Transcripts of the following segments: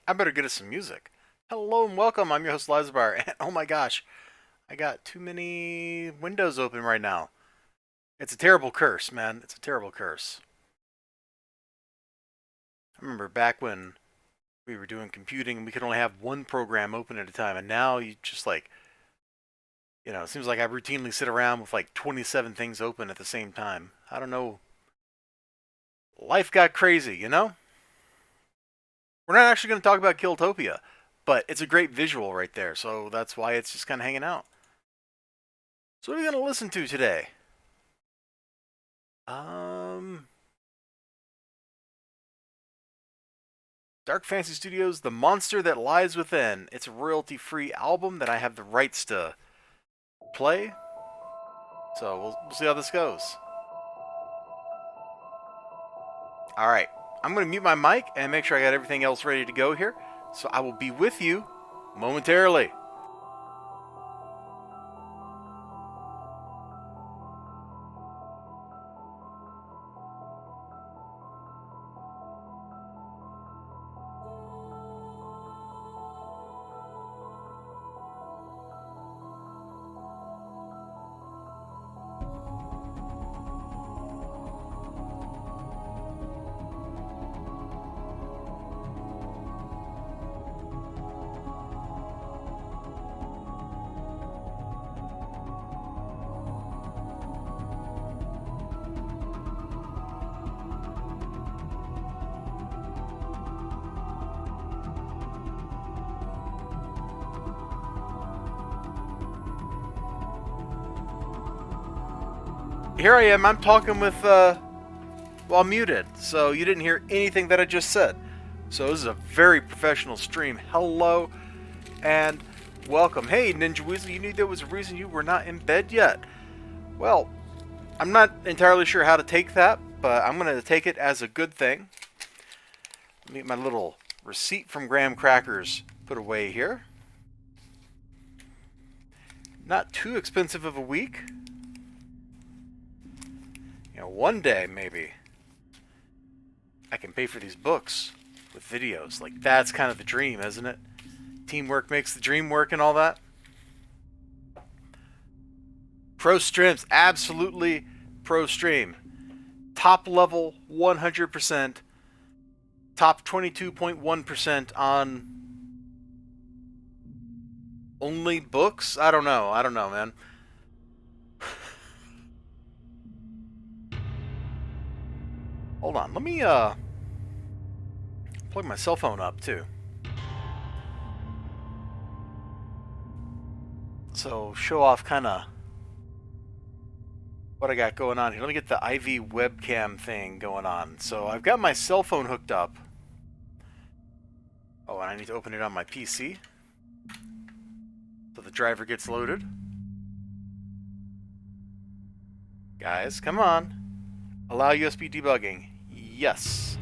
I better get us some music. Hello and welcome. I'm your host, Elizibar. And oh my gosh, I got too many windows open right now. It's a terrible curse, man. It's a terrible curse. I remember back when we were doing computing and we could only have one program open at a time. And now you just it seems like I routinely sit around with like 27 things open at the same time. I don't know. Life got crazy, you know? We're not actually going to talk about Killtopia, but it's a great visual right there, so that's why it's just kind of hanging out. So what are we going to listen to today? Dark Fantasy Studios' The Monster That Lies Within. It's a royalty-free album that I have the rights to play. So we'll see how this goes. Alright, I'm going to mute my mic and make sure I got everything else ready to go here. So I will be with you momentarily. Here I am, I'm talking with, while muted, so you didn't hear anything that I just said. So this is a very professional stream. Hello, and welcome. Hey, Ninja Weasel, you knew there was a reason you were not in bed yet. Well, I'm not entirely sure how to take that, but I'm going to take it as a good thing. Let me get my little receipt from Graham Crackers put away here. Not too expensive of a week. One day, maybe, I can pay for these books with videos. Like, that's kind of the dream, isn't it? Teamwork makes the dream work and all that. Pro streams, absolutely pro stream. Top level, 100%. Top 22.1% on only books? I don't know, man. Hold on, let me plug my cell phone up too. So show off kind of what I got going on here. Let me get the IV webcam thing going on. So I've got my cell phone hooked up. Oh, and I need to open it on my PC. So the driver gets loaded. Guys, come on. Allow USB debugging. Yes.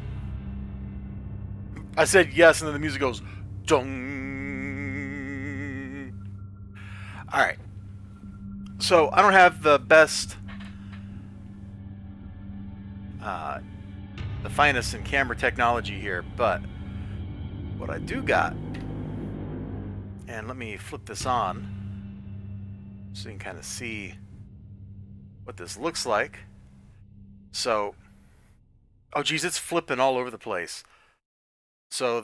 I said yes, and then the music goes dong. Alright. So, I don't have the best, the finest in camera technology here, but what I do got, and let me flip this on so you can kind of see what this looks like. So, oh geez, it's flipping all over the place. So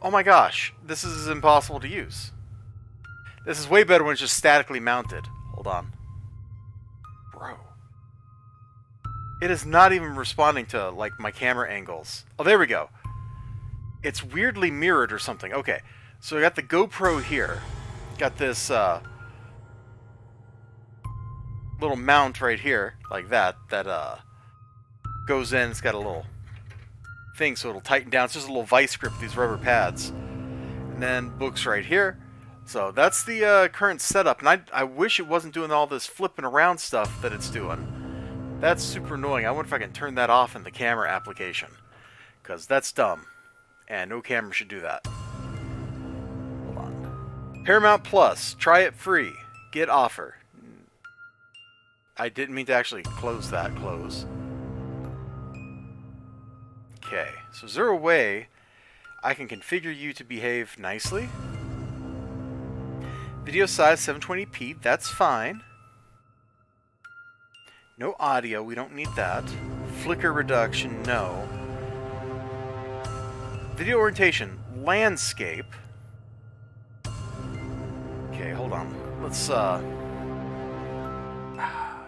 oh my gosh, this is impossible to use. This is way better when it's just statically mounted. Hold on. Bro. It is not even responding to, like, my camera angles. Oh, there we go. It's weirdly mirrored or something. Okay, so I got the GoPro here. Got this, little mount right here, like that goes in. It's got a little thing so it'll tighten down. It's just a little vice grip with these rubber pads. And then books right here. So that's the current setup, and I wish it wasn't doing all this flipping around stuff that it's doing. That's super annoying. I wonder if I can turn that off in the camera application, because that's dumb, and no camera should do that. Hold on. Paramount Plus, try it free. Get offer. I didn't mean to actually close that. Close. Okay, so is there a way I can configure you to behave nicely? Video size 720p, that's fine. No audio, we don't need that. Flicker reduction, no. Video orientation, landscape. Okay, hold on. Let's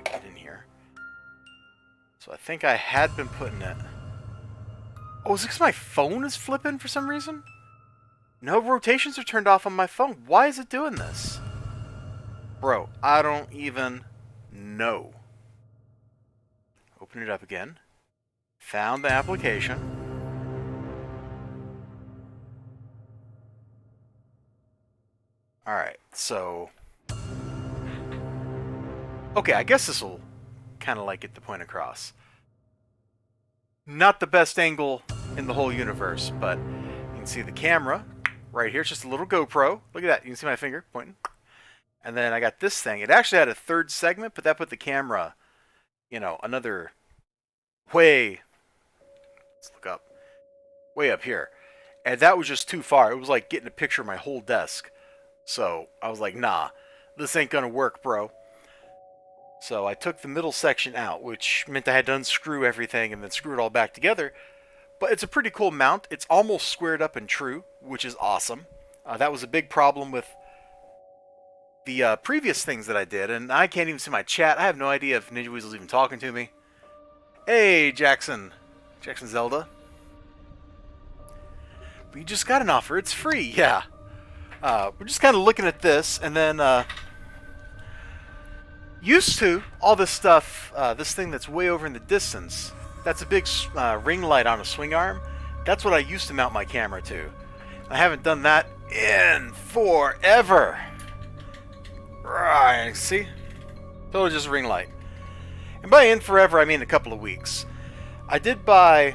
get in here. So I think I had been putting it. Oh, is it because my phone is flipping for some reason? No, rotations are turned off on my phone. Why is it doing this? Bro, I don't even know. Open it up again. Found the application. Alright, so... Okay, I guess this will kind of like get the point across. Not the best angle in the whole universe, but you can see the camera right here. It's just a little GoPro. Look at that. You can see my finger pointing. And then I got this thing. It actually had a third segment, but that put the camera, you know, another way... Let's look up. Way up here. And that was just too far. It was like getting a picture of my whole desk. So I was like, nah, this ain't gonna work, bro. So I took the middle section out, which meant I had to unscrew everything and then screw it all back together. But it's a pretty cool mount. It's almost squared up and true, which is awesome. That was a big problem with the previous things that I did, and I can't even see my chat. I have no idea if Ninja Weasel's even talking to me. Hey, Jackson. Jackson Zelda. We just got an offer. It's free. Yeah. We're just kind of looking at this, and then... used to, all this stuff, this thing that's way over in the distance, that's a big ring light on a swing arm. That's what I used to mount my camera to. I haven't done that in forever. Right, see? Totally just a ring light. And by in forever, I mean a couple of weeks. I did buy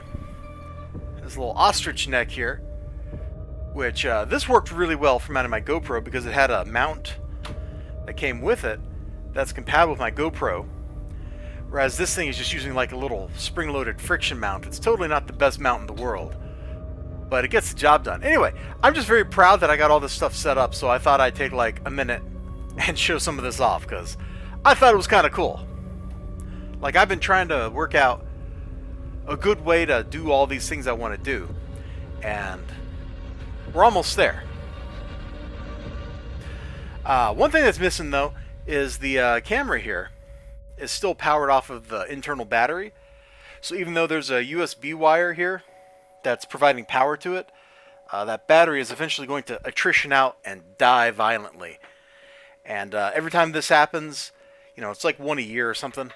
this little ostrich neck here, which this worked really well for mounting my GoPro because it had a mount that came with it that's compatible with my GoPro, whereas this thing is just using like a little spring-loaded friction mount. It's totally not the best mount in the world, but it gets the job done. Anyway, I'm just very proud that I got all this stuff set up, so I thought I'd take like a minute and show some of this off, because I thought it was kind of cool. Like, I've been trying to work out a good way to do all these things I want to do, and we're almost there. One thing that's missing, though, is the camera here is still powered off of the internal battery. So even though there's a USB wire here that's providing power to it, that battery is eventually going to attrition out and die violently. And every time this happens, you know, it's like one a year or something.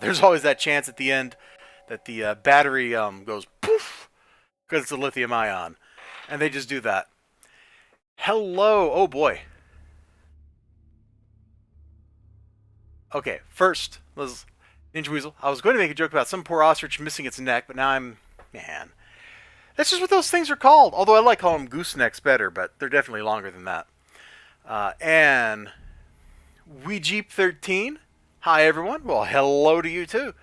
There's always that chance at the end that the battery goes poof because it's a lithium ion. And they just do that. Hello. Oh boy. Okay, first, Ninja Weasel. I was going to make a joke about some poor ostrich missing its neck, but now I'm... Man. That's just what those things are called. Although I like calling them goosenecks better, but they're definitely longer than that. And... Jeep13. Hi, everyone. Well, hello to you, too.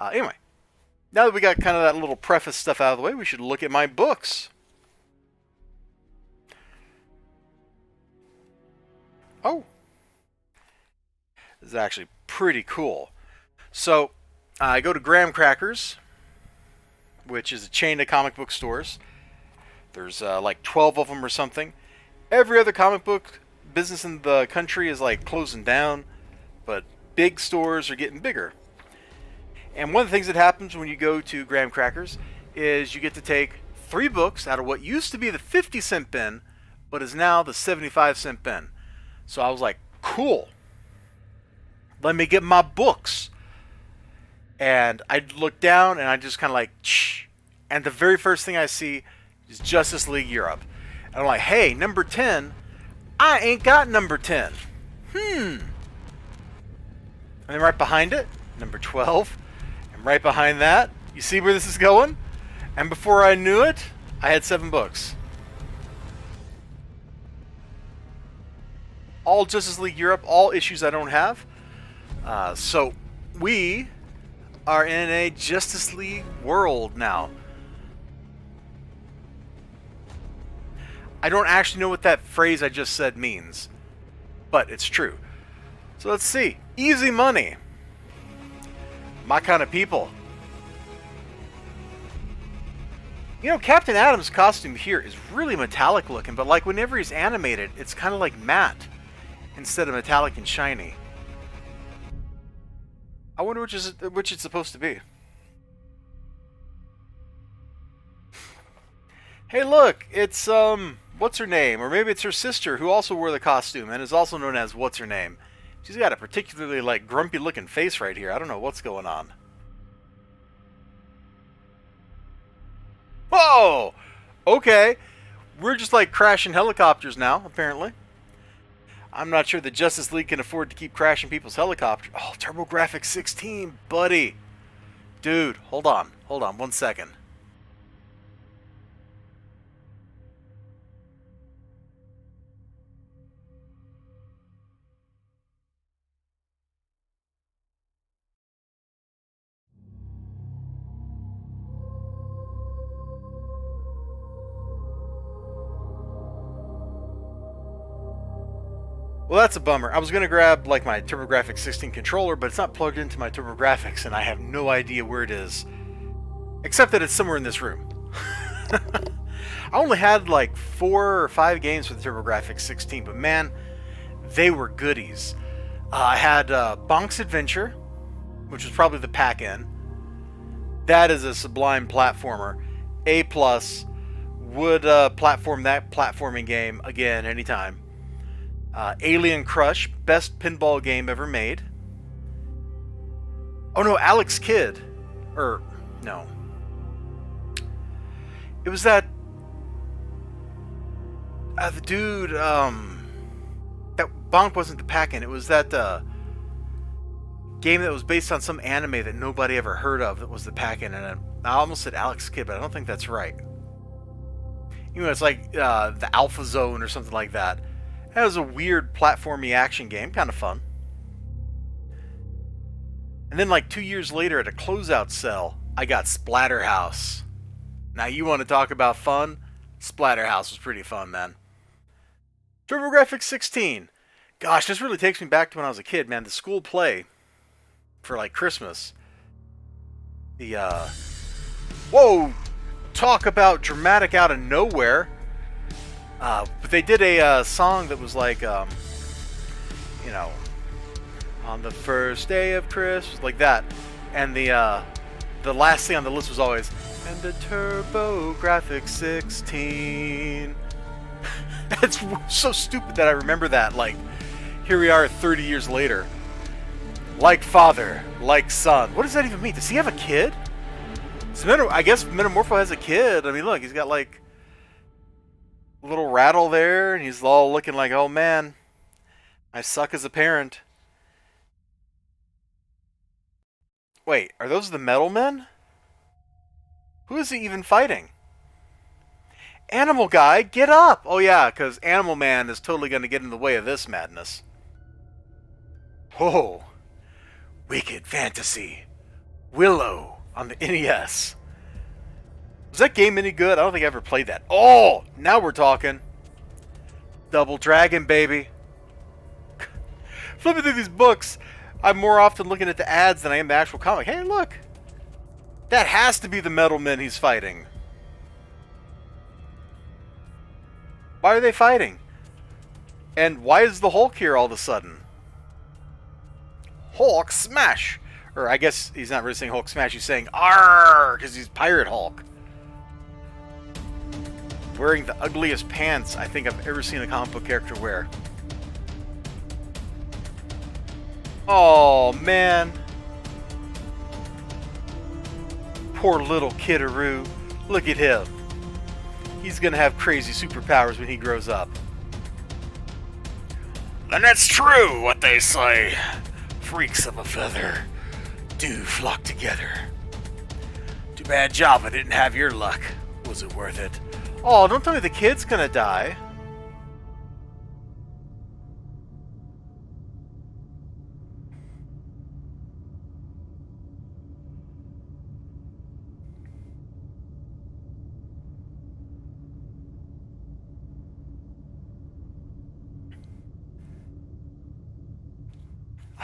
Anyway. Now that we got kind of that little preface stuff out of the way, we should look at my books. Oh. This is actually pretty cool. So, I go to Graham Crackers, which is a chain of comic book stores. There's like 12 of them or something. Every other comic book business in the country is like closing down, but big stores are getting bigger. And one of the things that happens when you go to Graham Crackers is you get to take 3 books out of what used to be the 50-cent bin, but is now the 75-cent bin. So I was like, cool. Let me get my books. And I look down and I just kind of like, shh. And the very first thing I see is Justice League Europe. And I'm like, hey, number 10, I ain't got number 10. And then right behind it, number 12. And right behind that, you see where this is going? And before I knew it, I had 7 books. All Justice League Europe, all issues I don't have. So we are in a Justice League world now. I don't actually know what that phrase I just said means, but it's true. So let's see. Easy money. My kind of people. You know, Captain Adam's costume here is really metallic looking, but like whenever he's animated, it's kind of like matte instead of metallic and shiny. I wonder which it's supposed to be. Hey, look, it's what's her name, or maybe it's her sister who also wore the costume and is also known as what's her name. She's got a particularly like grumpy looking face right here. I don't know what's going on. Whoa! Okay. We're just like crashing helicopters now, apparently. I'm not sure the Justice League can afford to keep crashing people's helicopters. Oh, TurboGrafx 16, buddy. Dude, hold on. Hold on 1 second. Well, that's a bummer. I was going to grab like my TurboGrafx 16 controller, but it's not plugged into my TurboGrafx, and I have no idea where it is. Except that it's somewhere in this room. I only had like 4 or 5 games for the TurboGrafx 16, but man, they were goodies. I had Bonk's Adventure, which was probably the pack-in. That is a sublime platformer. A+, would platform that platforming game again anytime. Alien Crush, best pinball game ever made. Oh no, Alex Kidd. Or, no. It was that... the dude, that Bonk wasn't the pack-in. It was that game that was based on some anime that nobody ever heard of that was the pack-in. And I almost said Alex Kidd, but I don't think that's right. You know, it's like the Alpha Zone or something like that. That was a weird platformy action game, kind of fun. And then like 2 years later at a closeout sale, I got Splatterhouse. Now you want to talk about fun? Splatterhouse was pretty fun, man. TurboGrafx 16. Gosh, this really takes me back to when I was a kid, man. The school play for like Christmas. The whoa, talk about dramatic out of nowhere. But they did a song that was like, you know, on the first day of Christmas, like that. And the last thing on the list was always, and the TurboGrafx 16. That's so stupid that I remember that. Like, here we are 30 years later. Like father, like son. What does that even mean? Does he have a kid? I guess Metamorpho has a kid. I mean, look, he's got like a little rattle there, and he's all looking like, oh man, I suck as a parent. Wait, are those the Metal Men? Who is he even fighting? Animal Guy, get up! Oh yeah, because Animal Man is totally going to get in the way of this madness. Oh, Wicked Fantasy. Willow on the NES. Was that game any good? I don't think I ever played that. Oh, now we're talking. Double Dragon, baby. Flipping through these books, I'm more often looking at the ads than I am the actual comic. Hey, look. That has to be the Metal Men he's fighting. Why are they fighting? And why is the Hulk here all of a sudden? Hulk smash! Or I guess he's not really saying Hulk smash, he's saying Arr! Because he's Pirate Hulk. Wearing the ugliest pants I think I've ever seen a comic book character wear. Oh man. Poor little Kiddaroo. Look at him. He's gonna have crazy superpowers when he grows up. And that's true what they say. Freaks of a feather do flock together. Too bad Java didn't have your luck. Was it worth it? Oh, don't tell me the kid's gonna die.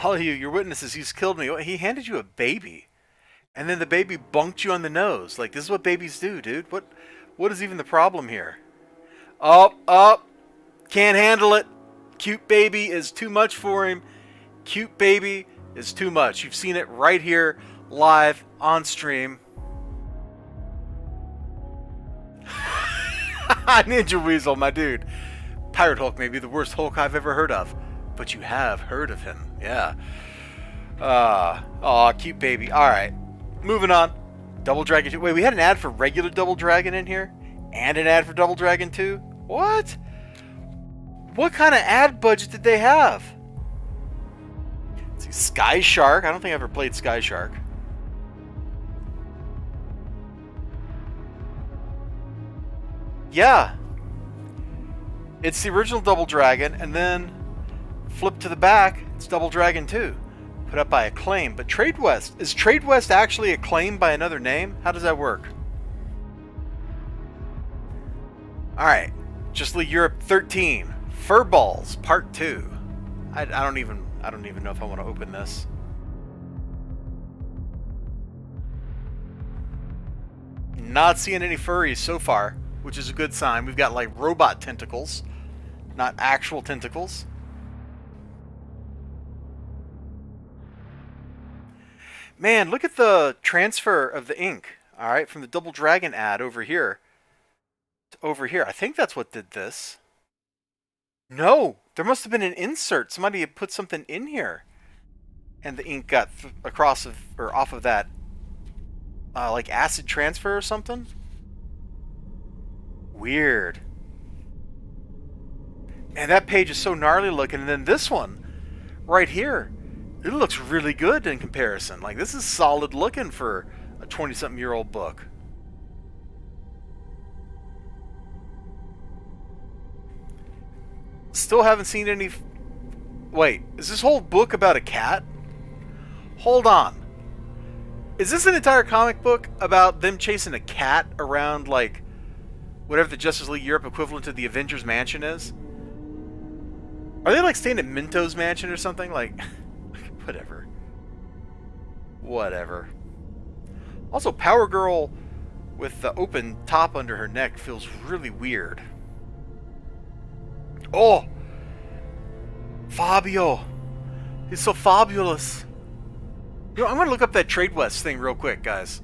All of you, your witnesses, he's killed me. He handed you a baby. And then the baby bunked you on the nose. Like, this is what babies do, dude. What is even the problem here? Up. Can't handle it. Cute baby is too much for him. Cute baby is too much. You've seen it right here, live, on stream. Ninja Weasel, my dude. Pirate Hulk may be the worst Hulk I've ever heard of. But you have heard of him. Yeah. Aw, cute baby. Alright. Moving on. Double Dragon 2. Wait, we had an ad for regular Double Dragon in here? And an ad for Double Dragon 2? What? What kind of ad budget did they have? Let's see, Sky Shark. I don't think I ever played Sky Shark. Yeah. It's the original Double Dragon, and then flip to the back, it's Double Dragon 2. Put up by Acclaim. But Trade West, is Trade West actually Acclaim by another name? How does that work? Alright. Just League Europe 13. Furballs, Part 2. I don't even know if I want to open this. Not seeing any furries so far, which is a good sign. We've got like robot tentacles, not actual tentacles. Man, look at the transfer of the ink. All right, from the Double Dragon ad over here to over here. I think that's what did this. No, there must have been an insert. Somebody had put something in here, and the ink got across of or off of that, like acid transfer or something. Weird. And that page is so gnarly looking. And then this one, right here, it looks really good in comparison. Like, this is solid looking for a 20-something-year-old book. Still haven't seen any... Wait, is this whole book about a cat? Hold on. Is this an entire comic book about them chasing a cat around, like, whatever the Justice League Europe equivalent to the Avengers Mansion is? Are they, like, staying at Minto's mansion or something? Like, whatever. Whatever. Also, Power Girl with the open top under her neck feels really weird. Oh! Fabio! He's so fabulous! You know, I'm going to look up that Trade West thing real quick, guys.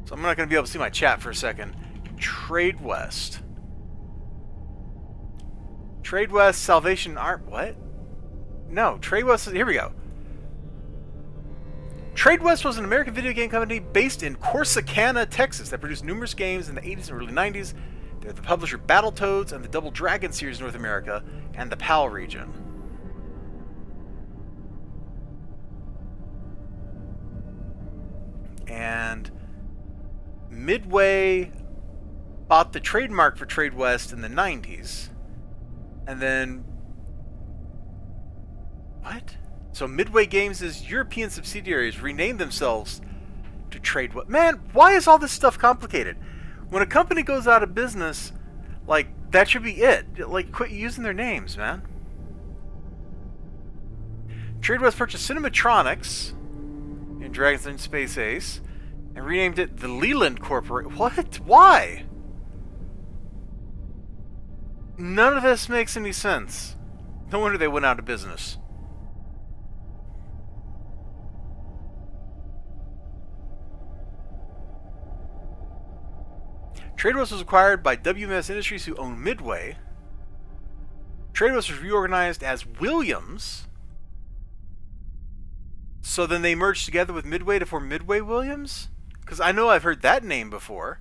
So I'm not going to be able to see my chat for a second. Trade West. Trade West, Salvation Art... What? No, Trade West... Here we go. Trade West was an American video game company based in Corsicana, Texas, that produced numerous games in the 80s and early 90s. They're the publisher of Battletoads and the Double Dragon series in North America and the PAL region. And Midway bought the trademark for Trade West in the 90s. And then... What? So Midway Games' European subsidiaries renamed themselves to Trade West. Man, why is all this stuff complicated? When a company goes out of business, like, that should be it. Like, quit using their names, man. Trade West purchased Cinematronics in Dragons in Space Ace and renamed it the Leland Corporation. What? Why? None of this makes any sense. No wonder they went out of business. Trade West was acquired by WMS Industries, who owned Midway. Trade West was reorganized as Williams. So then they merged together with Midway to form Midway Williams? Because I know I've heard that name before.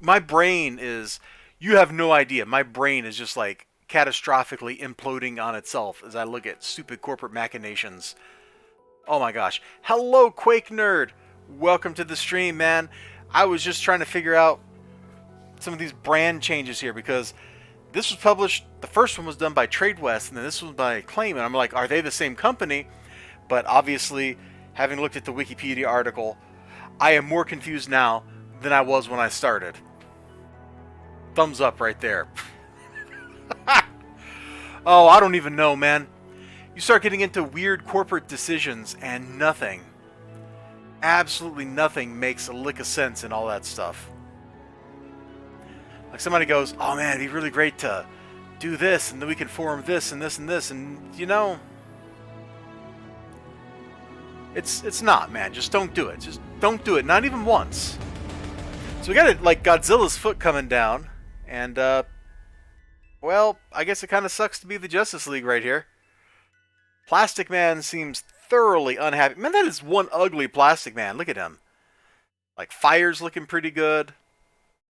My brain is... You have no idea. My brain is just like catastrophically imploding on itself as I look at stupid corporate machinations. Oh my gosh. Hello, Quake Nerd. Welcome to the stream, man. I was just trying to figure out some of these brand changes here because this was published, the first one was done by Trade West and then this one by Acclaim, and I'm like, are they the same company? But obviously, having looked at the Wikipedia article, I am more confused now than I was when I started. Thumbs up right there. Oh, I don't even know, man. You start getting into weird corporate decisions, and nothing, absolutely nothing, makes a lick of sense in all that stuff. Like somebody goes, "Oh man, it'd be really great to do this, and then we can form this and this and this," and you know, it's not, man. Just don't do it. Just don't do it. Not even once. So we got it like Godzilla's foot coming down, and well, I guess it kind of sucks to be the Justice League right here. Plastic Man seems thoroughly unhappy. Man, that is one ugly Plastic Man. Look at him. Like Fire's looking pretty good.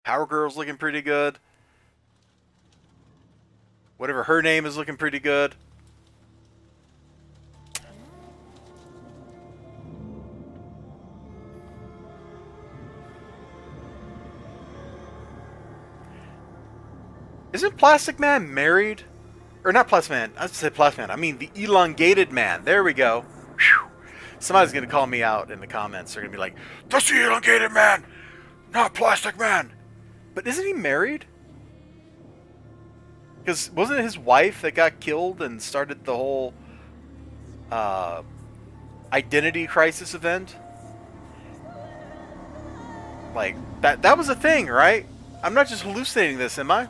Power Girl's looking pretty good. Whatever her name is looking pretty good. Isn't Plastic Man married? Or not Plastic Man. I said Plastic Man. I mean the elongated man. There we go. Whew. Somebody's going to call me out in the comments. They're going to be like, "That's the elongated man, not Plastic Man." But isn't he married? Because wasn't it his wife that got killed and started the whole identity crisis event? Like, that was a thing, right? I'm not just hallucinating this, am I?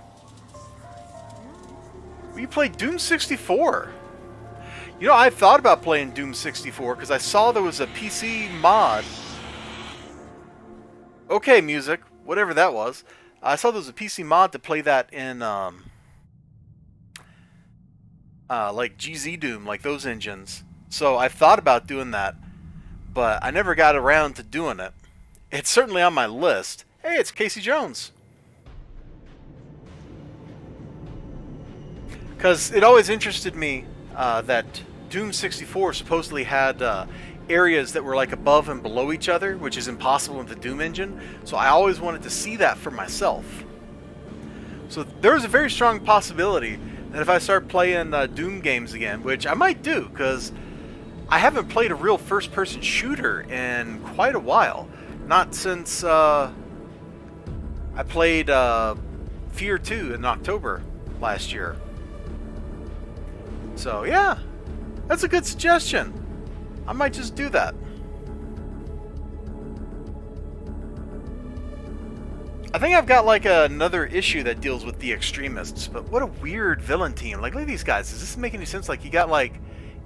You played Doom 64. You know, I thought about playing Doom 64 because I saw there was a PC mod. Okay, music, whatever that was. I saw there was a PC mod to play that in, like GZ Doom, like those engines. So I thought about doing that, but I never got around to doing it. It's certainly on my list. Hey, it's Casey Jones. Because it always interested me that Doom 64 supposedly had areas that were like above and below each other, which is impossible in the Doom engine. So I always wanted to see that for myself. So there's a very strong possibility that if I start playing Doom games again, which I might do, because I haven't played a real first-person shooter in quite a while. Not since I played Fear 2 in October last year. So yeah, that's a good suggestion. I might just do that. I think I've got like another issue that deals with the extremists, but what a weird villain team. Like, look at these guys. Does this make any sense? Like, you got like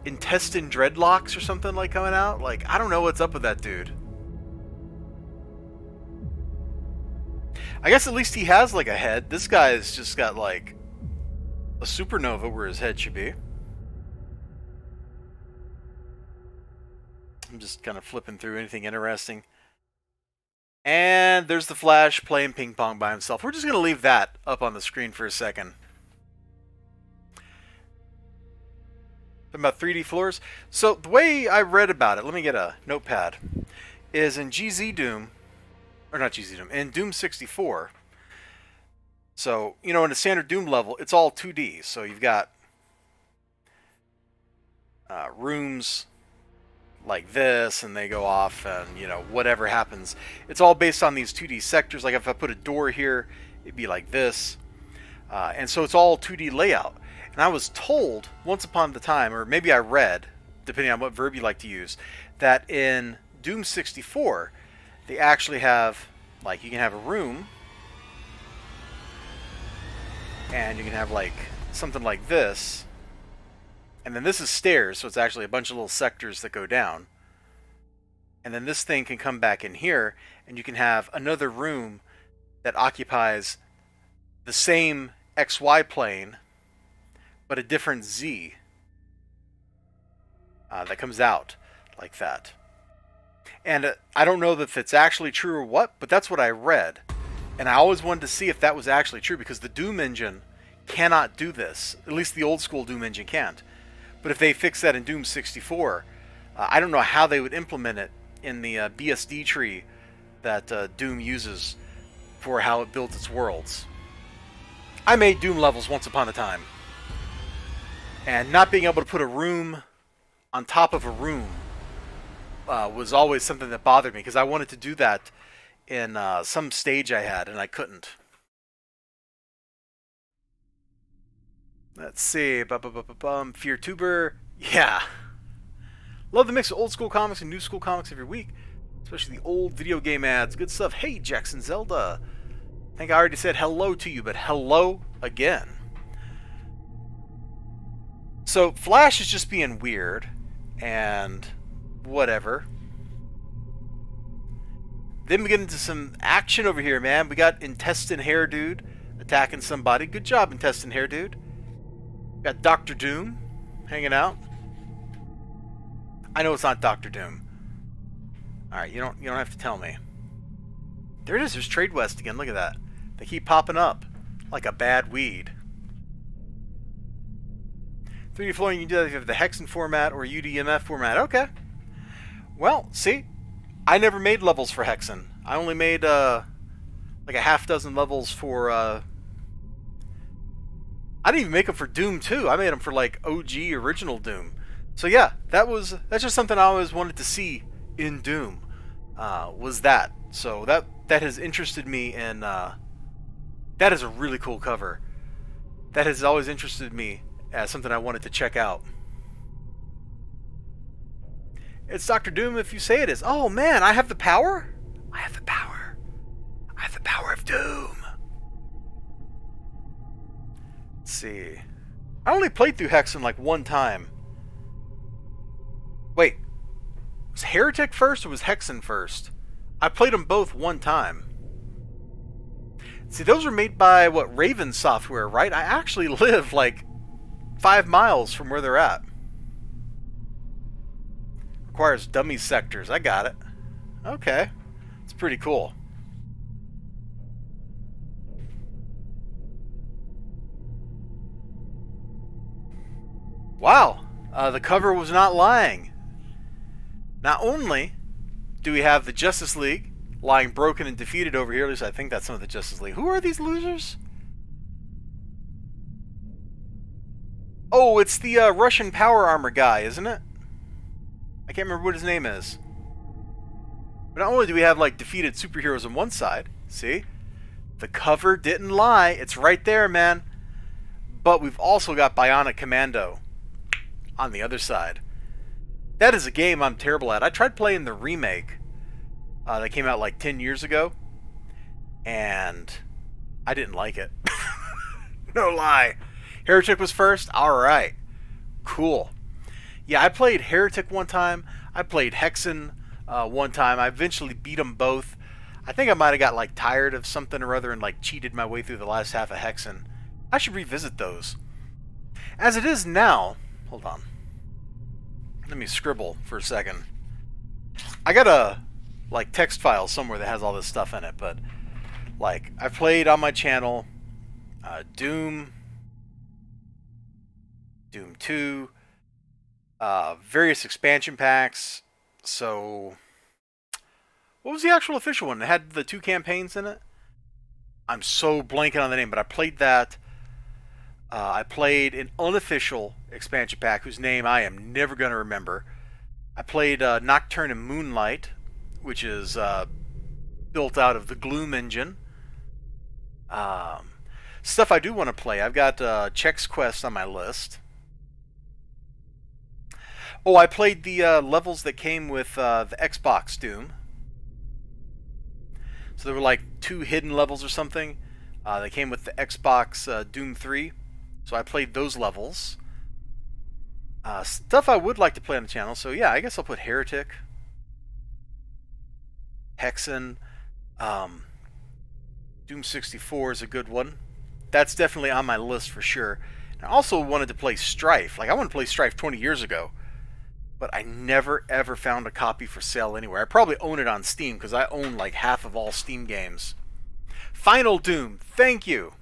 intestine dreadlocks or something like coming out? Like, I don't know what's up with that dude. I guess at least he has like a head. This guy's just got like a supernova where his head should be. I'm just kind of flipping through anything interesting. And there's the Flash playing ping pong by himself. We're just going to leave that up on the screen for a second. Talking about 3D floors. So the way I read about it, let me get a notepad, is in GZ Doom, or not GZ Doom, in Doom 64. So, you know, in a standard Doom level, it's all 2D. So you've got rooms like this, and they go off, and you know, whatever happens, it's all based on these 2D sectors. Like if I put a door here, it'd be like this, and so it's all 2D layout. And I was told once upon a time, or maybe I read, depending on what verb you like to use, that in Doom 64 they actually have, like, you can have a room, and you can have like something like this. And then this is stairs, so it's actually a bunch of little sectors that go down. And then this thing can come back in here, and you can have another room that occupies the same XY plane, but a different Z that comes out like that. And I don't know if it's actually true or what, but that's what I read. And I always wanted to see if that was actually true, because the Doom engine cannot do this. At least the old school Doom engine can't. But if they fix that in Doom 64, I don't know how they would implement it in the BSD tree that Doom uses for how it builds its worlds. I made Doom levels once upon a time, and not being able to put a room on top of a room was always something that bothered me, because I wanted to do that in some stage I had, and I couldn't. Let's see. Fear Tuber. Yeah. Love the mix of old school comics and new school comics every week, especially the old video game ads. Good stuff. Hey, Jackson Zelda. I think I already said hello to you, but hello again. So, Flash is just being weird, and whatever. Then we get into some action over here, man. We got Intestine Hair Dude attacking somebody. Good job, Intestine Hair Dude. Got Dr. Doom hanging out. I know it's not Dr. Doom. Alright, you don't have to tell me. There it is, there's Trade West again. Look at that. They keep popping up like a bad weed. 3D flooring, you can do that if you have the Hexen format or UDMF format. Okay. Well, see, I never made levels for Hexen. I only made like a half dozen levels for I didn't even make them for Doom 2. I made them for like OG original Doom. So yeah, that's just something I always wanted to see in Doom. Was that. So that has interested me, and that is a really cool cover. That has always interested me as something I wanted to check out. It's Dr. Doom if you say it is. Oh man, I have the power? I have the power. I have the power of Doom. Let's see. I only played through Hexen like one time. Wait. Was Heretic first or was Hexen first? I played them both one time. See, those were made by, what, Raven Software, right? I actually live like 5 miles from where they're at. Requires dummy sectors. I got it. Okay. It's pretty cool. Wow. The cover was not lying. Not only do we have the Justice League lying broken and defeated over here, at least I think that's some of the Justice League. Who are these losers? Oh, it's the Russian power armor guy, isn't it? I can't remember what his name is. But not only do we have like defeated superheroes on one side, see? The cover didn't lie. It's right there, man. But we've also got Bionic Commando on the other side. That is a game I'm terrible at. I tried playing the remake that came out like 10 years ago, and I didn't like it. No lie. Heretic was first? Alright. Cool. Yeah, I played Heretic one time. I played Hexen one time. I eventually beat them both. I think I might have got like tired of something or other and like cheated my way through the last half of Hexen. I should revisit those. As it is now, hold on. Let me scribble for a second. I got a like text file somewhere that has all this stuff in it, but like I've played on my channel Doom 2, various expansion packs. So what was the actual official one? It had the 2 campaigns in it. I'm so blanking on the name, but I played that. I played an unofficial expansion pack whose name I am never going to remember. I played Nocturne and Moonlight, which is built out of the Gloom engine. Stuff I do want to play. I've got Chex Quest on my list. Oh, I played the levels that came with the Xbox Doom. So there were like 2 hidden levels or something. They came with the Xbox Doom 3. So I played those levels. Stuff I would like to play on the channel. So yeah, I guess I'll put Heretic, Hexen, Doom 64 is a good one. That's definitely on my list for sure. And I also wanted to play Strife. Like I wanted to play Strife 20 years ago, but I never ever found a copy for sale anywhere. I probably own it on Steam because I own like half of all Steam games. Final Doom, thank you.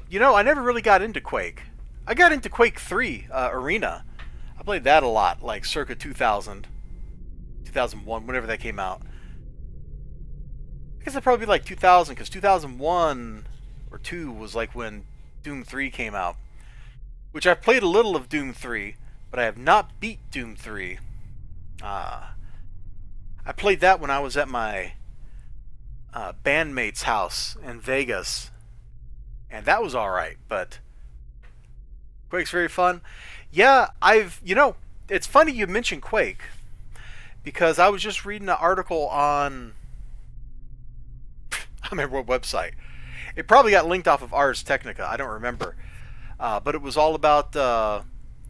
You know, I never really got into Quake. I got into Quake 3 Arena. I played that a lot, like circa 2000, 2001, whenever that came out. I guess it'd probably be like 2000, because 2001 or 2 was like when Doom 3 came out. Which I've played a little of Doom 3, but I have not beat Doom 3. I played that when I was at my bandmate's house in Vegas. And that was alright, but Quake's very fun. Yeah, it's funny you mentioned Quake because I was just reading an article on, I remember what website. It probably got linked off of Ars Technica. I don't remember. But it was all about the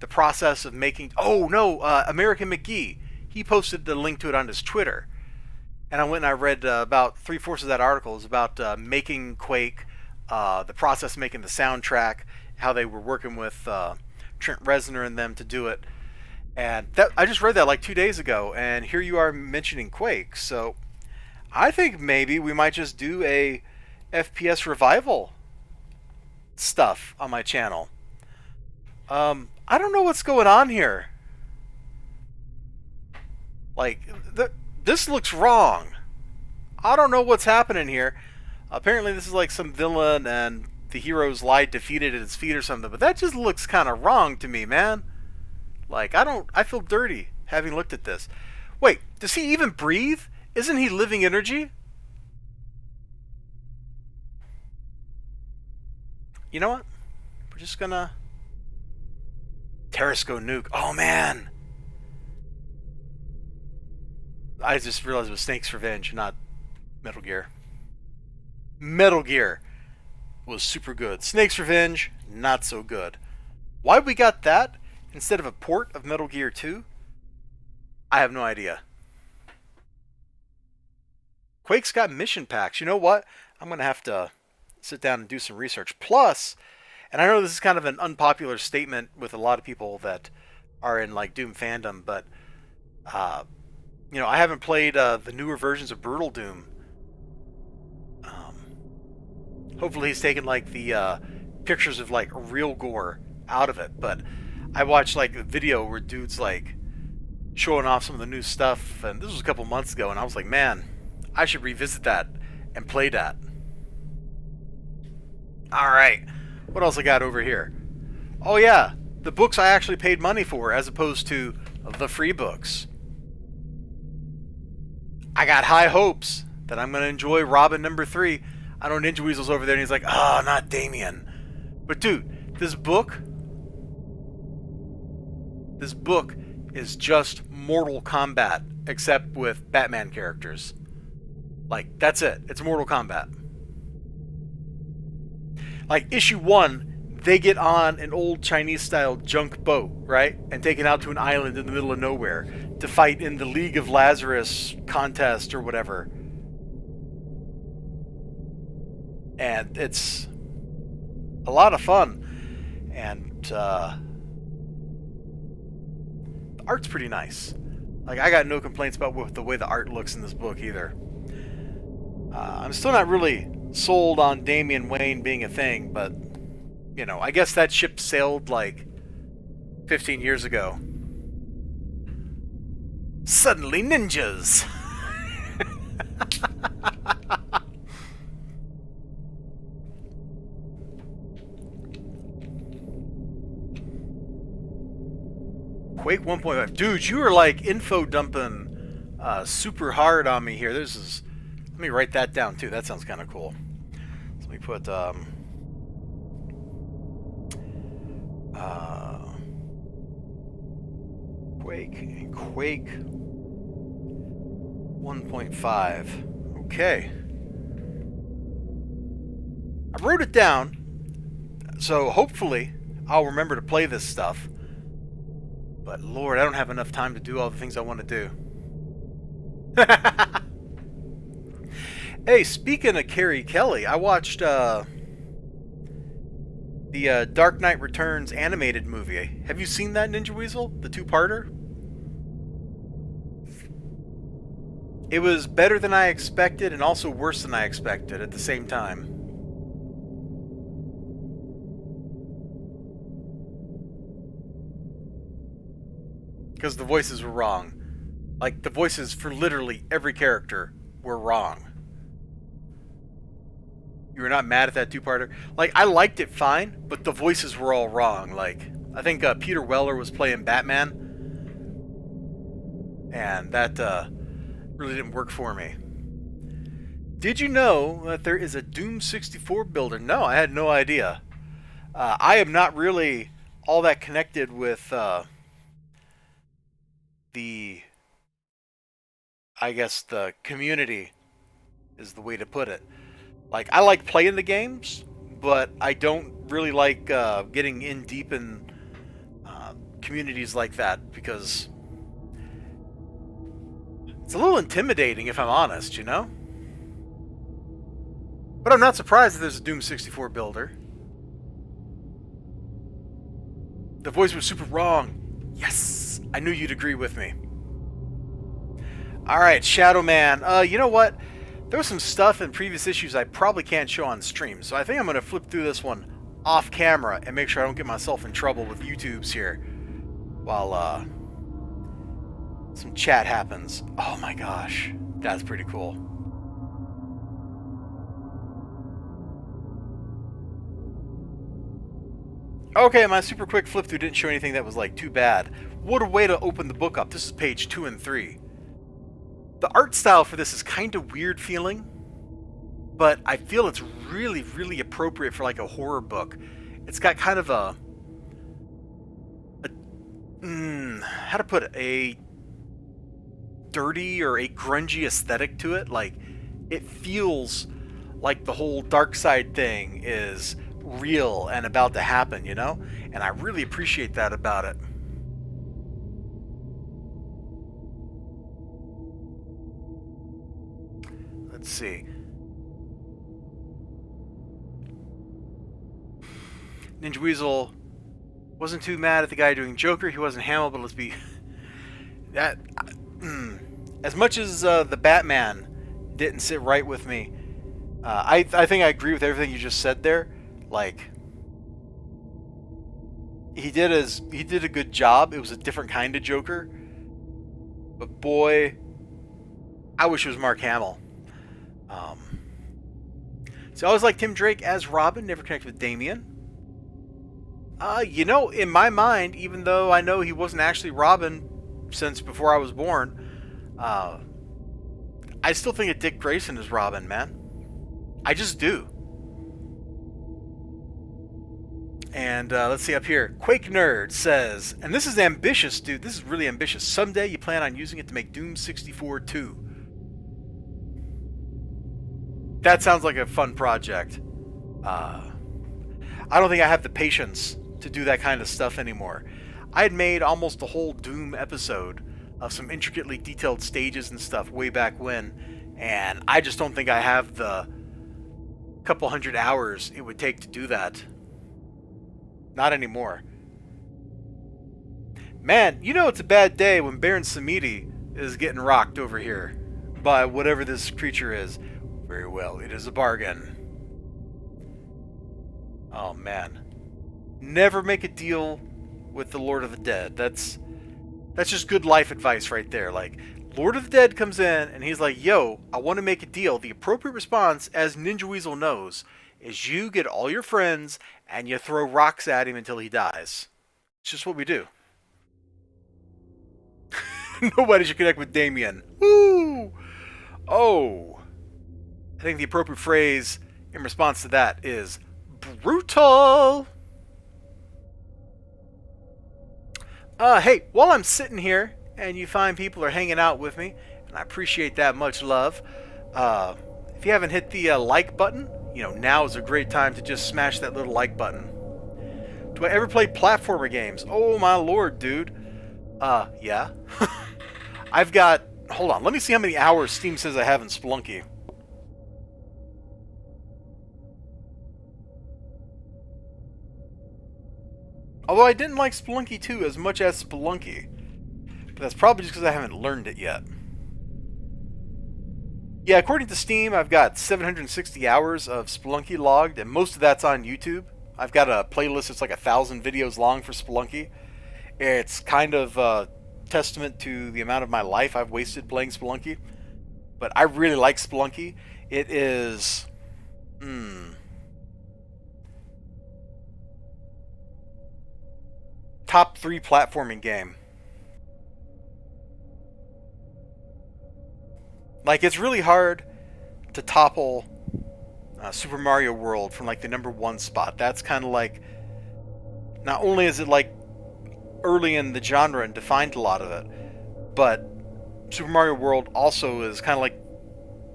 process of making. Oh no, American McGee. He posted the link to it on his Twitter, and I went and I read about 3/4 of that article. It was about making Quake, the process of making the soundtrack, how they were working with Trent Reznor and them to do it. And I just read that like 2 days ago, and here you are mentioning Quake. So I think maybe we might just do a FPS revival stuff on my channel. I don't know what's going on here. Like, this looks wrong. I don't know what's happening here. Apparently this is like some villain and the hero's light defeated at its feet or something, but that just looks kind of wrong to me, man. Like, I feel dirty having looked at this. Wait, does he even breathe? Isn't he living energy? You know what? We're just gonna... Terrasco nuke. Oh, man! I just realized it was Snake's Revenge, not Metal Gear. Metal Gear was super good. Snake's Revenge, not so good. Why we got that instead of a port of Metal Gear 2? I have no idea. Quake's got mission packs. You know what? I'm going to have to sit down and do some research. Plus, and I know this is kind of an unpopular statement with a lot of people that are in like Doom fandom, but you know, I haven't played the newer versions of Brutal Doom. Hopefully he's taken like the pictures of like real gore out of it, but I watched like a video where dudes like showing off some of the new stuff, and this was a couple months ago, and I was like, man, I should revisit that and play that. Alright, what else I got over here? Oh yeah, the books I actually paid money for as opposed to the free books. I got high hopes that I'm going to enjoy Robin #3. I know Ninja Weasel's over there and he's like, oh, not Damien. But dude, this book is just Mortal Kombat, except with Batman characters. Like, that's it. It's Mortal Kombat. Like, issue 1, they get on an old Chinese-style junk boat, right? And taken out to an island in the middle of nowhere to fight in the League of Lazarus contest or whatever. And it's a lot of fun. And the art's pretty nice. Like, I got no complaints about the way the art looks in this book either. I'm still not really sold on Damian Wayne being a thing, but, you know, I guess that ship sailed like 15 years ago. Suddenly ninjas! Quake 1.5. Dude, you are like info dumping super hard on me here. Let me write that down too. That sounds kind of cool. So let me put Quake 1.5. Okay. I wrote it down, so hopefully I'll remember to play this stuff. But Lord, I don't have enough time to do all the things I want to do. Hey, speaking of Carrie Kelly, I watched the Dark Knight Returns animated movie. Have you seen that, Ninja Weasel? The two-parter? It was better than I expected and also worse than I expected at the same time. Because the voices were wrong. Like, the voices for literally every character were wrong. You were not mad at that two-parter? Like, I liked it fine, but the voices were all wrong. Like, I think Peter Weller was playing Batman, and that really didn't work for me. Did you know that there is a Doom 64 builder? No, I had no idea. I am not really all that connected with the, I guess, the community is the way to put it. Like, I like playing the games, but I don't really like getting in deep in communities like that, because it's a little intimidating, if I'm honest, you know? But I'm not surprised that there's a Doom 64 builder. The voice was super wrong. Yes! I knew you'd agree with me. Alright, Shadow Man. You know what? There was some stuff in previous issues I probably can't show on stream, so I think I'm going to flip through this one off camera and make sure I don't get myself in trouble with YouTubes here while some chat happens. Oh my gosh, that's pretty cool. Okay, my super quick flip through didn't show anything that was like too bad. What a way to open the book up. This is page 2 and 3. The art style for this is kind of weird feeling, but I feel it's really, really appropriate for like a horror book. It's got kind of how to put it, a dirty or a grungy aesthetic to it. Like, it feels like the whole dark side thing is real and about to happen, you know? And I really appreciate that about it. Let's see. Ninja Weasel wasn't too mad at the guy doing Joker. He wasn't Hamill, but let's be... that... as much as the Batman didn't sit right with me, I think I agree with everything you just said there. Like, he did a good job. It was a different kind of Joker, but boy, I wish it was Mark Hamill. So I always like Tim Drake as Robin. Never connected with Damian. You know, in my mind, even though I know he wasn't actually Robin since before I was born, I still think that Dick Grayson is Robin, man. I just do. And let's see up here. Quake Nerd says, and this is ambitious, dude. This is really ambitious. Someday you plan on using it to make Doom 64 2. That sounds like a fun project. I don't think I have the patience to do that kind of stuff anymore. I had made almost a whole Doom episode of some intricately detailed stages and stuff way back when, and I just don't think I have the couple hundred hours it would take to do that. Not anymore. Man, you know it's a bad day when Baron Samedi is getting rocked over here by whatever this creature is. Very well, it is a bargain. Oh man. Never make a deal with the Lord of the Dead. That's just good life advice right there. Like, Lord of the Dead comes in and he's like, yo, I want to make a deal. The appropriate response, as Ninja Weasel knows, is you get all your friends and you throw rocks at him until he dies. It's just what we do. Nobody should connect with Damien. Woo! Oh. I think the appropriate phrase in response to that is brutal. Hey, while I'm sitting here and you find people are hanging out with me, and I appreciate that much love, if you haven't hit the like button, you know, now is a great time to just smash that little like button. Do I ever play platformer games? Oh my lord, dude. Yeah. I've got... Hold on, let me see how many hours Steam says I have in Spelunky. Although I didn't like Spelunky 2 as much as Spelunky. But that's probably just because I haven't learned it yet. Yeah, according to Steam, I've got 760 hours of Spelunky logged, and most of that's on YouTube. I've got a playlist that's like 1,000 videos long for Spelunky. It's kind of a testament to the amount of my life I've wasted playing Spelunky. But I really like Spelunky. It is... top 3 platforming game. Like, it's really hard to topple Super Mario World from like the #1 spot. That's kind of like Not only is it like early in the genre and defined a lot of it, but Super Mario World also is kind of like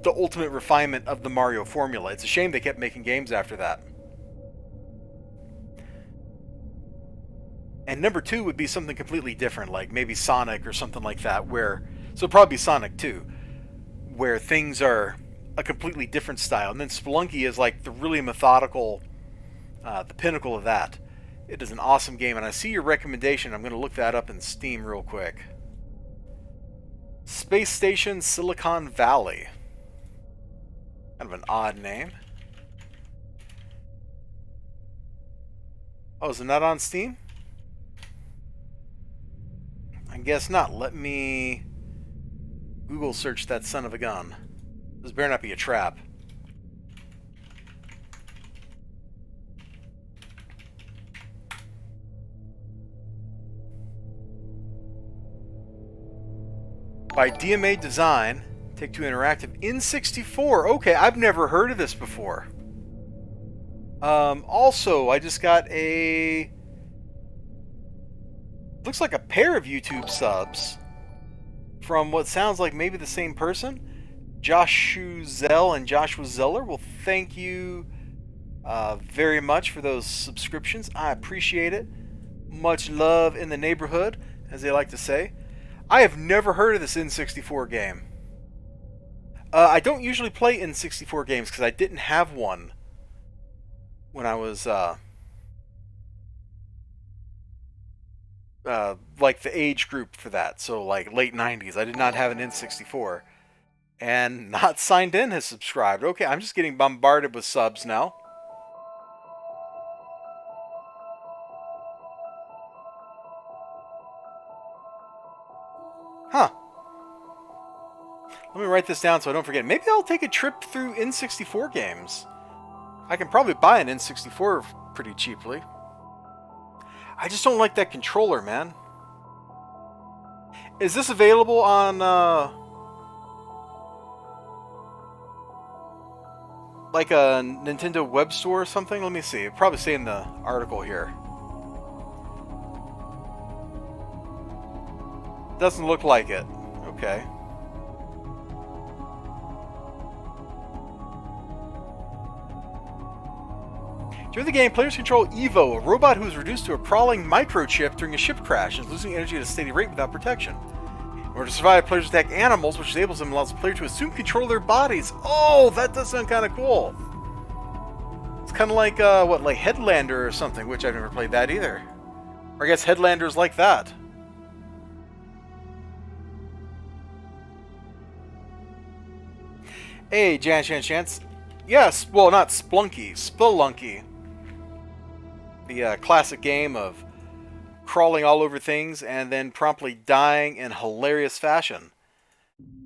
the ultimate refinement of the Mario formula. It's a shame they kept making games after that. And number 2 would be something completely different, like maybe Sonic or something like that, so it'd probably be Sonic 2, where things are a completely different style. And then Spelunky is like the really methodical, the pinnacle of that. It is an awesome game, and I see your recommendation. I'm going to look that up in Steam real quick. Space Station Silicon Valley. Kind of an odd name. Oh, is it not on Steam? I guess not. Let me Google search that son of a gun. This better not be a trap. By DMA Design, Take-Two Interactive, N64. Okay, I've never heard of this before. Also, I just got a... looks like a pair of YouTube subs from what sounds like maybe the same person. Joshua Zell and Joshua Zeller. Well, thank you very much for those subscriptions. I appreciate it. Much love in the neighborhood, as they like to say. I have never heard of this N64 game. I don't usually play N64 games because I didn't have one when I was like the age group for that. So like late 90s. I did not have an N64. And Not Signed In has subscribed. Okay, I'm just getting bombarded with subs now. Huh. Let me write this down so I don't forget. Maybe I'll take a trip through N64 games. I can probably buy an N64 pretty cheaply. I just don't like that controller, man. Is this available on, like a Nintendo web store or something? Let me see. It'll probably say in the article here. Doesn't look like it. Okay. During the game, players control Evo, a robot who is reduced to a crawling microchip during a ship crash and is losing energy at a steady rate without protection. In order to survive, players attack animals, which enables them and allows the player to assume control of their bodies. Oh, that does sound kind of cool. It's kind of like, like Headlander or something, which I've never played that either. Or I guess Headlander's like that. Hey, Chance. Yes, well, not Splunky, Spelunky. The classic game of crawling all over things and then promptly dying in hilarious fashion.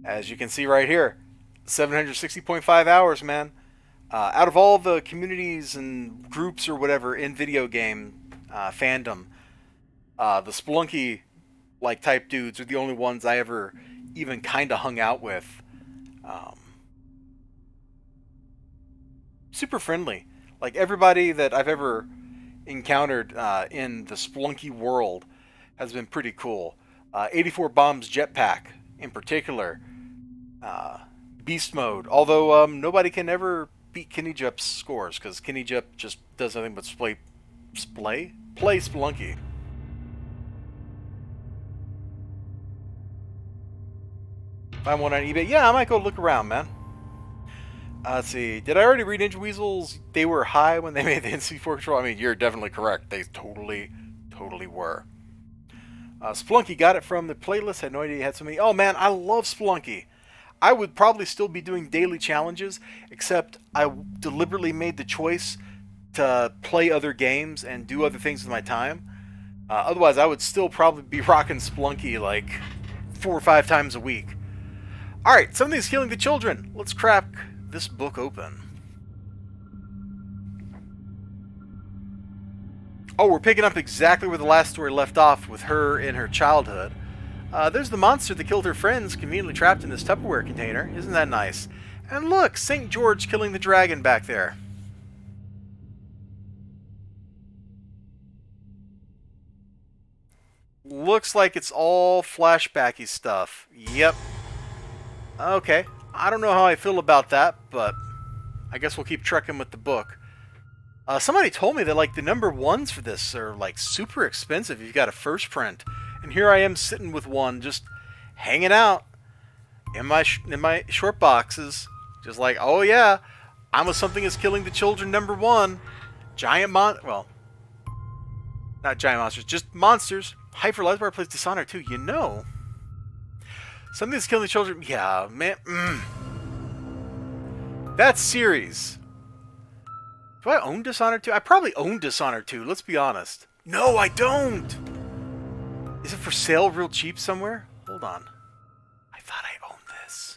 As you can see right here, 760.5 hours, man. Out of all the communities and groups or whatever in video game fandom, the Spelunky like type dudes are the only ones I ever even kind of hung out with. Super friendly. Like everybody that I've ever encountered in the Spelunky world has been pretty cool. 84 Bombs Jetpack in particular. Beast Mode. Although nobody can ever beat Kenny Jup's scores because Kenny Jup just does nothing but play Spelunky. Find one on eBay. Yeah, I might go look around, man. Let's see. Did I already read Ninja Weasels? They were high when they made the N64 control. I mean, you're definitely correct. They totally were. Spelunky, got it from the playlist. Had no idea you had so many. Oh man, I love Spelunky. I would probably still be doing daily challenges, except I deliberately made the choice to play other games and do other things with my time. Otherwise, I would still probably be rocking Spelunky like 4 or 5 times a week. Alright, something's killing the children. Let's crack this book open. Oh, we're picking up exactly where the last story left off with her in her childhood. There's the monster that killed her friends, conveniently trapped in this Tupperware container. Isn't that nice? And look, St. George killing the dragon back there. Looks like it's all flashbacky stuff. Yep. Okay. I don't know how I feel about that, but I guess we'll keep trekking with the book. Somebody told me that like the number ones for this are like super expensive if you've got a first print, and here I am sitting with one, just hanging out in my short boxes, just like, oh yeah, I'm a Something Is Killing the Children number one, well, not giant monsters, just monsters. Hyper Lesbar plays Dishonored 2. You know, Something Is Killing the Children. Yeah, man. That series. Do I own Dishonored 2? I probably own Dishonored 2, let's be honest. No, I don't! Is it for sale real cheap somewhere? Hold on. I thought I owned this.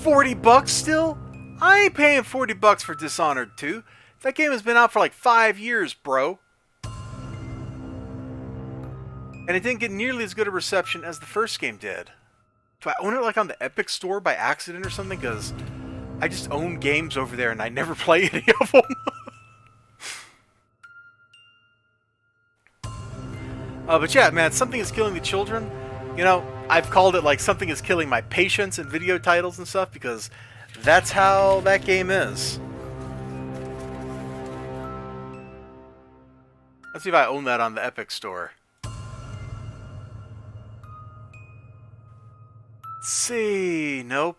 40 bucks still? I ain't paying 40 bucks for Dishonored 2. That game has been out for like 5 years, bro. And it didn't get nearly as good a reception as the first game did. Do I own it like on the Epic Store by accident or something? Because I just own games over there and I never play any of them. But yeah, man, Something Is Killing the Children. You know, I've called it like Something Is Killing My Patience in video titles and stuff because that's how that game is. Let's see if I own that on the Epic Store. Let's see. Nope.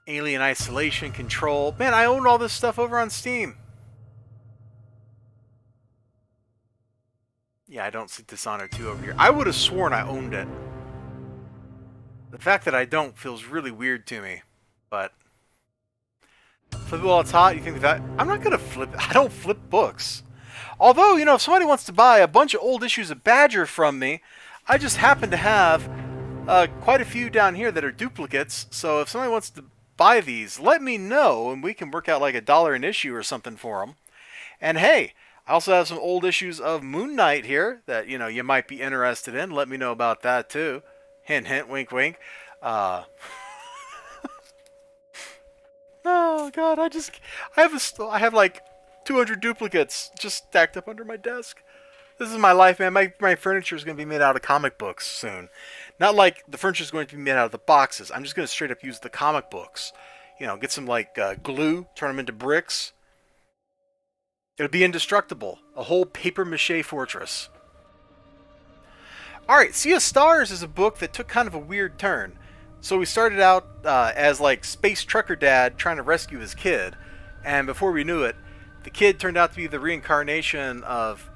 Alien Isolation, Control. Man, I own all this stuff over on Steam. Yeah, I don't see Dishonored 2 over here. I would have sworn I owned it. The fact that I don't feels really weird to me. But flip it while it's hot, you think that... I'm not going to flip it. I don't flip books. Although, you know, if somebody wants to buy a bunch of old issues of Badger from me, I just happen to have quite a few down here that are duplicates. So if somebody wants to buy these, let me know, and we can work out like $1 an issue or something for them. And hey, I also have some old issues of Moon Knight here that, you know, you might be interested in. Let me know about that too. Hint, hint, wink, wink. Oh God, I have like 200 duplicates just stacked up under my desk. This is my life, man. My furniture is going to be made out of comic books soon. Not like the furniture is going to be made out of the boxes. I'm just going to straight up use the comic books. You know, get some like glue, turn them into bricks. It'll be indestructible. A whole paper mache fortress. Alright, Sea of Stars is a book that took kind of a weird turn. So we started out as like Space Trucker Dad trying to rescue his kid. And before we knew it, the kid turned out to be the reincarnation of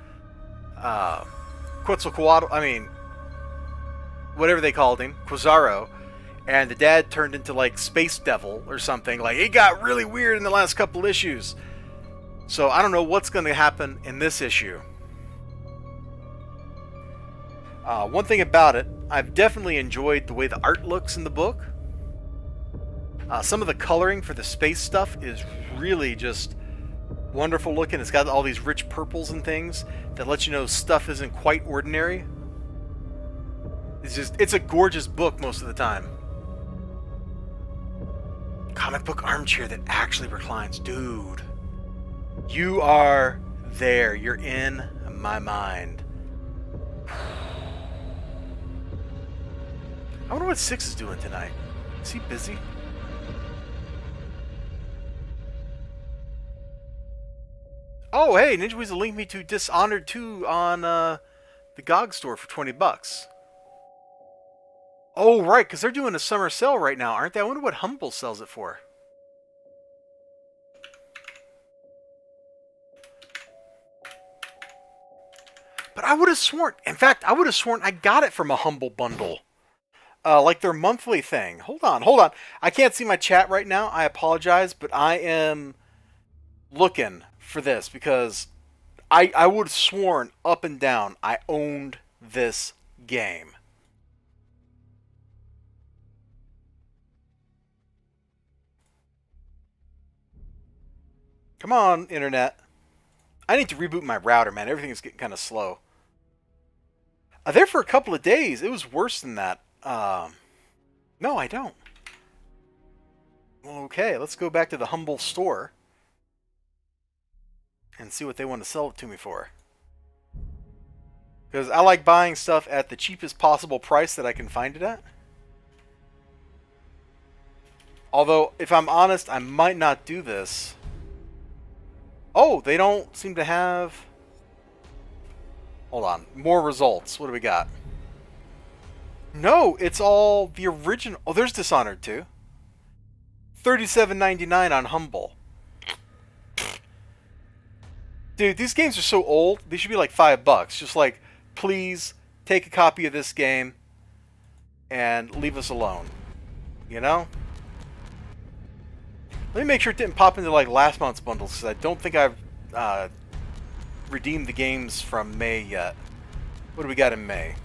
Quetzalcoatl, whatever they called him, Quasaro, and the dad turned into like Space Devil or something. Like, it got really weird in the last couple issues. So I don't know what's going to happen in this issue. One thing about it, I've definitely enjoyed the way the art looks in the book. Some of the coloring for the space stuff is really just wonderful looking. It's got all these rich purples and things that let you know stuff isn't quite ordinary. It's a gorgeous book most of the time. Comic book armchair that actually reclines. Dude, you are there. You're in my mind. I wonder what Six is doing tonight. Is he busy? Oh, hey, Ninja Weasel linked me to Dishonored 2 on the GOG store for 20 bucks. Oh, right, because they're doing a summer sale right now, aren't they? I wonder what Humble sells it for. But I would have sworn, in fact, I would have sworn I got it from a Humble bundle. Like their monthly thing. Hold on. I can't see my chat right now. I apologize, but I am looking for this because I would have sworn up and down I owned this game. Come on, internet. I need to reboot my router, man. Everything's getting kind of slow. There for a couple of days. It was worse than that. No, I don't. Okay, let's go back to the Humble store and see what they want to sell it to me for. Because I like buying stuff at the cheapest possible price that I can find it at. Although, if I'm honest, I might not do this. Oh, they don't seem to have... Hold on. More results. What do we got? No, it's all the original... Oh, there's Dishonored too. $37.99 on Humble. Dude, these games are so old. They should be like $5. Just like, please take a copy of this game and leave us alone. You know? Let me make sure it didn't pop into like last month's bundles, because I don't think I've redeemed the games from May yet. What do we got in May?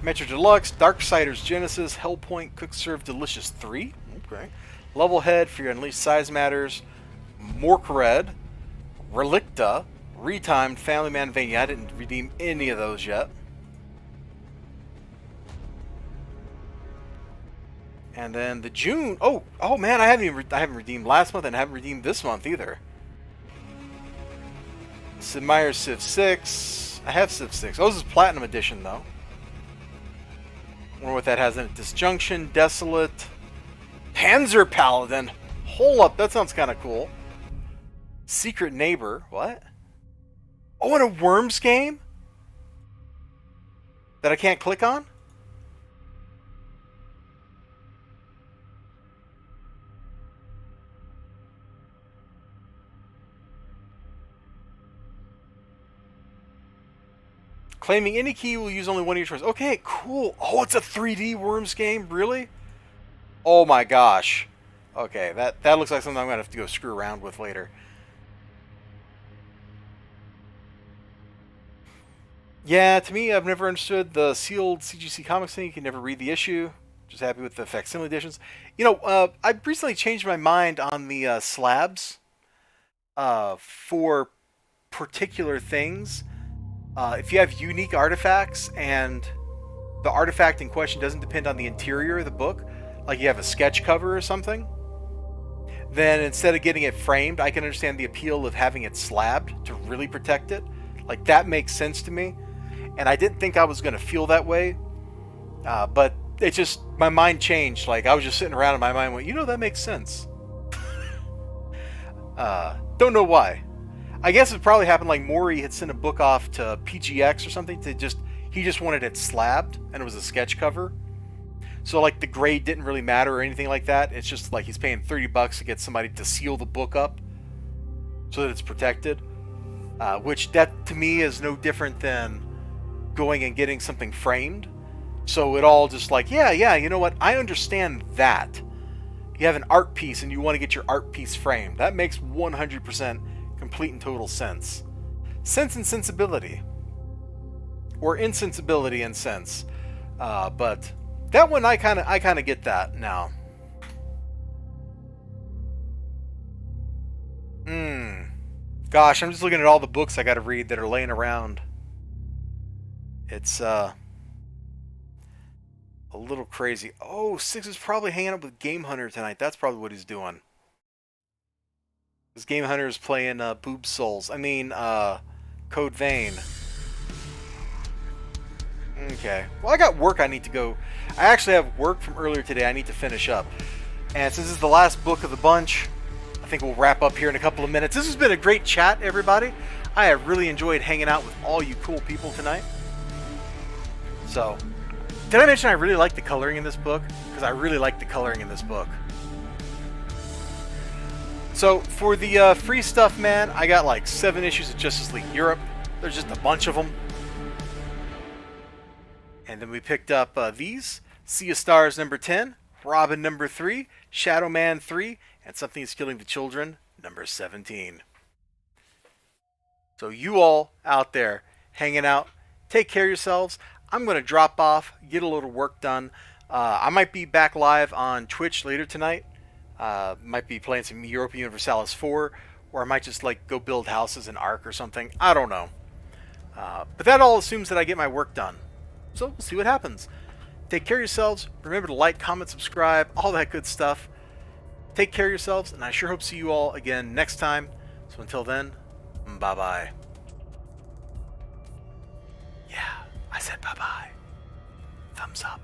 Metro Deluxe, Darksiders Genesis, Hellpoint, Cook Serve Delicious 3. Okay. Levelhead for your Unleashed Size Matters, Morkred, Relicta, Retimed, Family Man Vania. I didn't redeem any of those yet. And then the June. Oh man, I haven't redeemed last month, and I haven't redeemed this month either. Sid Meier's Civ 6. I have Civ 6. Oh, this is Platinum Edition though. Wonder what that has in it. Disjunction, Desolate, Panzer Paladin. Hold up, that sounds kind of cool. Secret Neighbor. What? Oh, and a Worms game that I can't click on? Claiming any key will use only one of your choice. Okay, cool. Oh, it's a 3D Worms game? Really? Oh my gosh. Okay, that looks like something I'm going to have to go screw around with later. Yeah, to me, I've never understood the sealed CGC Comics thing. You can never read the issue. Just happy with the facsimile editions. You know, I recently changed my mind on the slabs for particular things. If you have unique artifacts and the artifact in question doesn't depend on the interior of the book, like you have a sketch cover or something, then instead of getting it framed, I can understand the appeal of having it slabbed to really protect it. Like, that makes sense to me. And I didn't think I was going to feel that way, but it just, my mind changed. Like, I was just sitting around and my mind went, you know, that makes sense. Don't know why. I guess it probably happened like Maury had sent a book off to PGX or something he just wanted it slabbed, and it was a sketch cover. So like the grade didn't really matter or anything like that. It's just like he's paying $30 to get somebody to seal the book up so that it's protected. Which that to me is no different than going and getting something framed. So it all just like, yeah, you know what? I understand that. You have an art piece and you want to get your art piece framed. That makes 100% complete and total sense. Sense and sensibility. Or insensibility and sense. But that one I kinda get that now. Gosh, I'm just looking at all the books I gotta read that are laying around. It's a little crazy. Oh, Six is probably hanging out with Game Hunter tonight. That's probably what he's doing. This Game Hunter is playing Boob Souls. I mean, Code Vein. Okay. Well, I got work I need to go. I actually have work from earlier today I need to finish up. And since this is the last book of the bunch, I think we'll wrap up here in a couple of minutes. This has been a great chat, everybody. I have really enjoyed hanging out with all you cool people tonight. So, did I mention I really like the coloring in this book? Because I really like the coloring in this book. So, for the free stuff, man, I got like 7 issues of Justice League Europe. There's just a bunch of them. And then we picked up these. Sea of Stars number 10, Robin number 3, Shadow Man 3, and Something is Killing the Children number 17. So you all out there hanging out, take care of yourselves. I'm going to drop off, get a little work done. I might be back live on Twitch later tonight. Might be playing some Europa Universalis 4, or I might just like go build houses in Ark or something. I don't know. But that all assumes that I get my work done. So we'll see what happens. Take care of yourselves. Remember to like, comment, subscribe, all that good stuff. Take care of yourselves, and I sure hope to see you all again next time. So until then, bye-bye. Yeah, I said bye-bye. Thumbs up.